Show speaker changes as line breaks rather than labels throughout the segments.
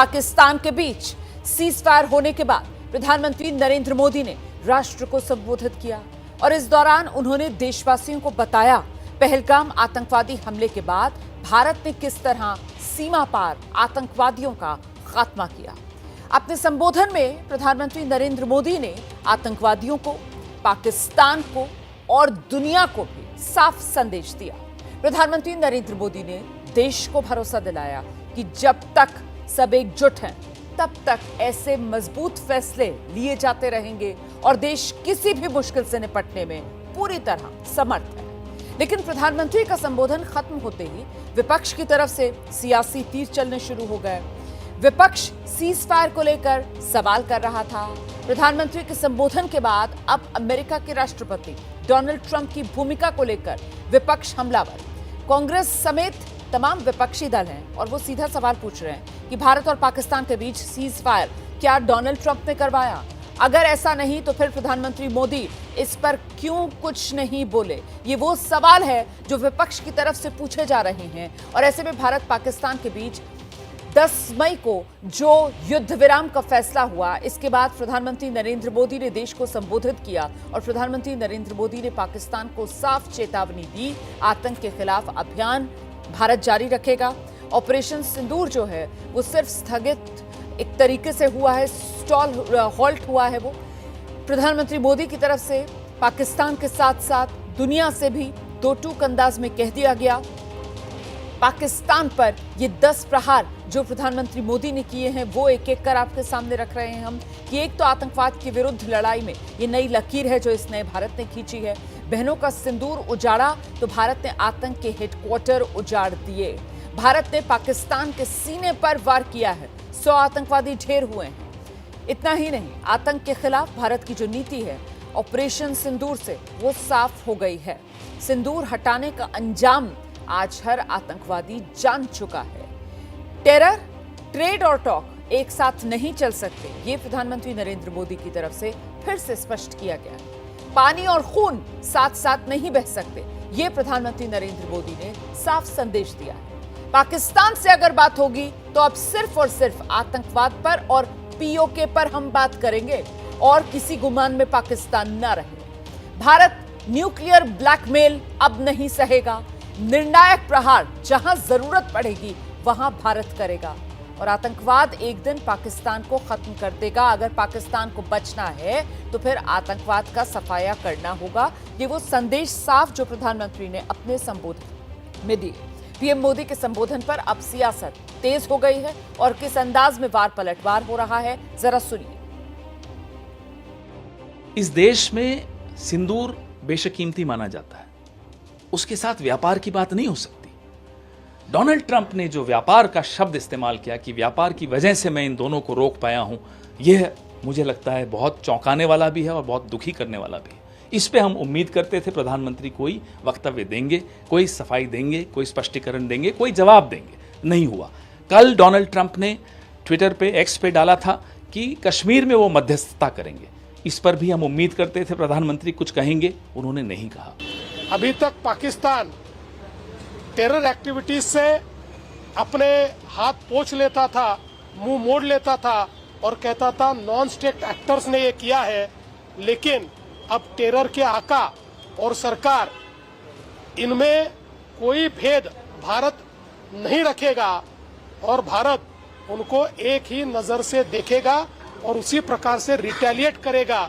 पाकिस्तान के बीच cease fire होने के बाद प्रधानमंत्री नरेंद्र मोदी ने राष्ट्र को संबोधित किया और इस दौरान उन्होंने देशवासियों को बताया पहलगाम आतंकवादी हमले के बाद भारत ने किस तरह सीमा पार आतंकवादियों का खात्मा किया। अपने संबोधन में प्रधानमंत्री नरेंद्र मोदी ने आतंकवादियों को, पाकिस्तान को और दुनिया को भी साफ संदेश दिया। प्रधानमंत्री नरेंद्र मोदी ने देश को भरोसा दिलाया कि जब तक सब एकजुट हैं तब तक ऐसे मजबूत फैसले लिए जाते रहेंगे और देश किसी भी मुश्किल से निपटने में पूरी तरह समर्थ है। लेकिन प्रधानमंत्री का संबोधन खत्म होते ही विपक्ष की तरफ से सियासी तीर चलने शुरू हो गए। विपक्ष सीज फायर को लेकर सवाल कर रहा था। प्रधानमंत्री के संबोधन के बाद अब अमेरिका के राष्ट्रपति डोनाल्ड ट्रंप की भूमिका को लेकर विपक्ष हमलावर। कांग्रेस समेत तमाम विपक्षी दल हैं और वो सीधा सवाल पूछ रहे हैं कि भारत और पाकिस्तान के बीच सीज फायर क्या डोनाल्ड ट्रंप ने करवाया? अगर ऐसा नहीं तो फिर प्रधानमंई मोदी इस पर क्यों कुछ नहीं बोले? ये वो सवाल है जो विपक्ष की तरफ से पूछे जा रहे हैं। और ऐसे में भारत पाकिस्तान के बीच 10 मई को जो युद्ध विराम का फैसला हुआ, इसके बाद प्रधानमंत्री नरेंद्र मोदी ने देश को संबोधित किया और प्रधानमंत्री नरेंद्र मोदी ने पाकिस्तान को साफ चेतावनी दी, आतंक के खिलाफ अभियान भारत जारी रखेगा। ऑपरेशन सिंदूर जो है वो सिर्फ स्थगित एक तरीके से हुआ है, हॉल्ट हुआ है। वो प्रधानमंत्री मोदी की तरफ से पाकिस्तान के साथ साथ दुनिया से भी दो टूक अंदाज में कह दिया गया। पाकिस्तान पर ये 10 प्रहार जो प्रधानमंत्री मोदी ने किए हैं वो एक एक कर आपके सामने रख रहे हैं हम कि एक तो आतंकवाद के विरुद्ध लड़ाई में ये नई लकीर है जो इस नए भारत ने खींची है। बहनों का सिंदूर उजाड़ा तो भारत ने आतंक के हेडक्वार्टर उजाड़ दिए। भारत ने पाकिस्तान के सीने पर वार किया है, 100 आतंकवादी ढेर हुए हैं। इतना ही नहीं, आतंक के खिलाफ भारत की जो नीति है ऑपरेशन सिंदूर से वो साफ हो गई है। सिंदूर हटाने का अंजाम आज हर आतंकवादी जान चुका है। टेरर, ट्रेड और टॉक एक साथ नहीं चल सकते, ये प्रधानमंत्री नरेंद्र मोदी की तरफ से फिर से स्पष्ट किया गया है। पानी और खून साथ साथ नहीं बह सकते, ये प्रधानमंत्री नरेंद्र मोदी ने साफ संदेश दिया है। पाकिस्तान से अगर बात होगी तो अब सिर्फ और सिर्फ आतंकवाद पर और पीओके पर हम बात करेंगे और किसी गुमान में पाकिस्तान न रहे। भारत न्यूक्लियर ब्लैकमेल अब नहीं सहेगा। निर्णायक प्रहार जहां जरूरत पड़ेगी वहां भारत करेगा और आतंकवाद एक दिन पाकिस्तान को खत्म कर देगा। अगर पाकिस्तान को बचना है तो फिर आतंकवाद का सफाया करना होगा। ये वो संदेश साफ जो प्रधानमंत्री ने अपने संबोधन में दिए। पीएम मोदी के संबोधन पर अब सियासत तेज हो गई है और किस अंदाज में वार पलटवार हो रहा है, जरा सुनिए।
इस देश में सिंदूर बेशकीमती माना जाता है, उसके साथ व्यापार की बात नहीं हो सकती। डोनाल्ड ट्रंप ने जो व्यापार का शब्द इस्तेमाल किया कि व्यापार की वजह से मैं इन दोनों को रोक पाया हूं, यह मुझे लगता है बहुत चौंकाने वाला भी है और बहुत दुखी करने वाला भी है। इस पे हम उम्मीद करते थे प्रधानमंत्री कोई वक्तव्य देंगे, कोई सफाई देंगे, कोई स्पष्टीकरण देंगे, कोई जवाब देंगे। नहीं हुआ। कल डोनाल्ड ट्रंप ने ट्विटर पे, एक्स पे डाला था कि कश्मीर में वो मध्यस्थता करेंगे। इस पर भी हम उम्मीद करते थे प्रधानमंत्री कुछ कहेंगे, उन्होंने नहीं कहा।
अभी तक पाकिस्तान टेरर एक्टिविटीज से अपने हाथ पोंछ लेता था, मुंह मोड़ लेता था और कहता था नॉन स्टेट एक्टर्स ने ये किया है। लेकिन अब टेरर के आका और सरकार, इनमें कोई भेद भारत नहीं रखेगा और भारत उनको एक ही नजर से देखेगा और उसी प्रकार से रिटेलिएट करेगा।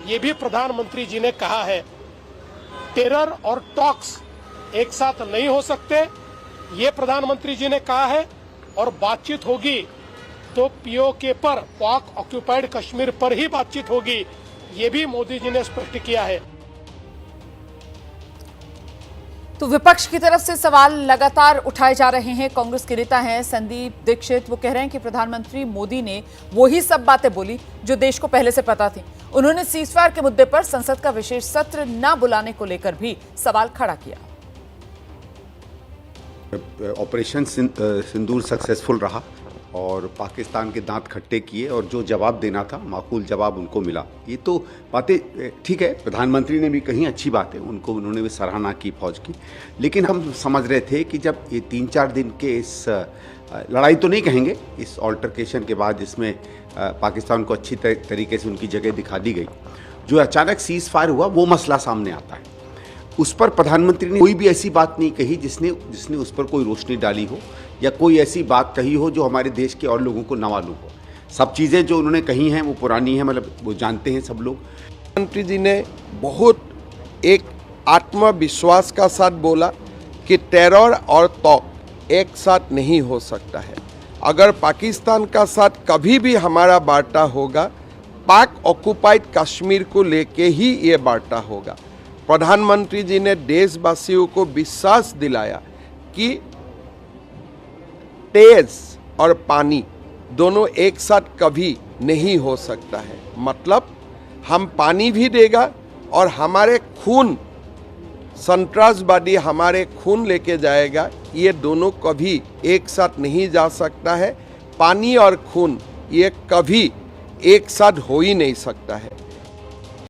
ये भी प्रधानमंत्री जी ने कहा है। टेरर और टॉक्स एक साथ नहीं हो सकते, ये प्रधानमंत्री जी ने कहा है। और बातचीत होगी तो पीओके पर, पाक ऑक्यूपाइड कश्मीर पर ही बातचीत होगी, ये भी मोदी जी ने स्पष्ट किया है।
तो विपक्ष की तरफ से सवाल लगातार उठाए जा रहे हैं। कांग्रेस के नेता हैं संदीप दीक्षित, वो कह रहे हैं कि प्रधानमंत्री मोदी ने वही सब बातें बोली जो देश को पहले से पता थी। उन्होंने सीजफायर के मुद्दे पर संसद का विशेष सत्र न बुलाने को लेकर भी सवाल खड़ा किया।
ऑपरेशन सिंदूर सक्सेसफुल रहा और पाकिस्तान के दांत खट्टे किए और जो जवाब देना था माकूल जवाब उनको मिला। ये तो बातें ठीक है, प्रधानमंत्री ने भी कही अच्छी बात है, उन्होंने भी सराहना की फौज की। लेकिन हम समझ रहे थे कि जब ये 3-4 दिन के इस लड़ाई तो नहीं कहेंगे, इस ऑल्टरकेशन के बाद जिसमें पाकिस्तान को अच्छी तरीके से उनकी जगह दिखा दी गई, जो अचानक सीज फायर हुआ वो मसला सामने आता है। उस पर प्रधानमंत्री ने कोई भी ऐसी बात नहीं कही जिसने उस पर कोई रोशनी डाली हो या कोई ऐसी बात कही हो जो हमारे देश के और लोगों को न मालूम हो। सब चीज़ें जो उन्होंने कही हैं वो पुरानी हैं, मतलब वो जानते हैं सब लोग।
प्रधानमंत्री जी ने बहुत एक आत्मविश्वास का साथ बोला कि टेरर और तौक एक साथ नहीं हो सकता है। अगर पाकिस्तान का साथ कभी भी हमारा वार्ता होगा, पाक ऑक्युपाइड कश्मीर को लेके ही ये वार्ता होगा। प्रधानमंत्री जी ने देशवासियों को विश्वास दिलाया कि तेज और पानी दोनों एक साथ कभी नहीं हो सकता है। मतलब हम पानी भी देगा और हमारे खून, संतरासवादी हमारे खून लेके जाएगा, ये दोनों कभी एक साथ नहीं जा सकता है। पानी और खून ये कभी एक साथ हो ही नहीं सकता है।